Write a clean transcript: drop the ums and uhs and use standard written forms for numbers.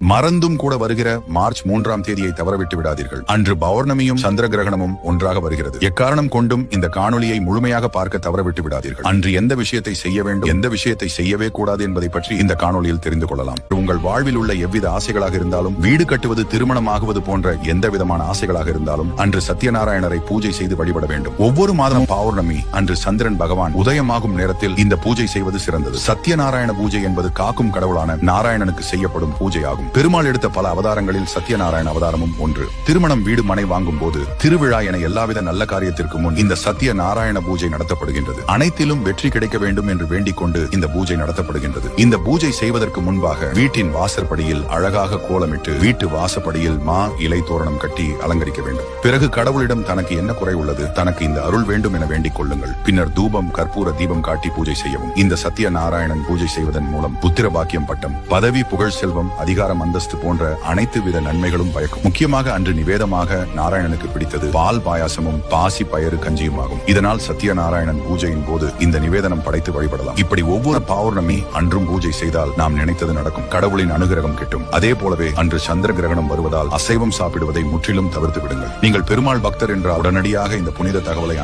மறந்தும் கூட வருகிற மார்ச் 3ஆம் தேதியை தவறவிட்டு விடாதீர்கள். அன்று பௌர்ணமியும் சந்திர கிரகணமும் ஒன்றாக வருகிறது. எக்காரணம் கொண்டும் இந்த காணொலியை முழுமையாக பார்க்க தவறவிட்டு விடாதீர்கள். அன்று எந்த விஷயத்தை செய்ய வேண்டும், எந்த விஷயத்தை செய்யவே கூடாது என்பதை பற்றி இந்த காணொலியில் தெரிந்து கொள்ளலாம். உங்கள் வாழ்வில் உள்ள எவ்வித ஆசைகளாக இருந்தாலும், வீடு கட்டுவது, திருமணமாகுவது போன்ற எந்த விதமான ஆசைகளாக இருந்தாலும் அன்று சத்யநாராயணரை பூஜை செய்து வழிபட வேண்டும். ஒவ்வொரு மாதமும் பௌர்ணமி அன்று சந்திரன் பகவான் உதயமாகும் நேரத்தில் இந்த பூஜை செய்வது சிறந்தது. சத்யநாராயண பூஜை என்பது காக்கும் கடவுளான நாராயணனுக்கு செய்யப்படும் பூஜை ஆகும். பெருமாள் எடுத்த பல அவதாரங்களில் சத்யநாராயண அவதாரமும் ஒன்று. திருமணம், வீடு, மனை வாங்கும் போது, திருவிழா என எல்லாவித நல்ல காரியத்திற்கு முன் இந்த சத்ய நாராயண பூஜை நடத்தப்படுகின்றது. அனைத்திலும் வெற்றி கிடைக்க வேண்டும் என்று வேண்டிக் கொண்டு இந்த பூஜை நடத்தப்படுகின்றது. இந்த பூஜை செய்வதற்கு முன்பாக வீட்டின் வாசற்படியில் அழகாக கோலமிட்டு வீட்டு வாசப்படியில் மா இலை தோரணம் கட்டி அலங்கரிக்க வேண்டும். பிறகு கடவுளிடம் தனக்கு என்ன குறை உள்ளது, தனக்கு இந்த அருள் வேண்டும் என வேண்டிக் கொள்ளுங்கள். பின்னர் தூபம், கற்பூர தீபம் காட்டி பூஜை செய்யவும். இந்த சத்ய நாராயணன் பூஜை செய்வதன் மூலம் புத்திர பாக்கியம், பட்டம், பதவி, புகழ், செல்வம், அதிகாரம், அந்தஸ்து போன்ற அனைத்து வித நன்மைகளும் பயக்கும். முக்கியமாக அன்று நிவேதமாக நாராயணனுக்கு பிடித்தது பால் பாயாசமும் பாசி பயறு கஞ்சியும் ஆகும். இதனால் சத்யநாராயணன் பூஜையின் போது இந்த நிவேதனம் படைத்து வழிபடலாம். இப்படி ஒவ்வொரு பௌர்ணமி அன்றும் பூஜை செய்தால் நாம் நினைத்தது நடக்கும். கடவுளின் அனுகிரகம் கிட்டும். அதே போலவே அன்று சந்திர கிரகணம் வருவதால் அசைவம் சாப்பிடுவதை முற்றிலும் தவிர்த்து விடுங்கள். நீங்கள் பெருமாள் பக்தர் என்றால் உடனடியாக இந்த புனித தகவலை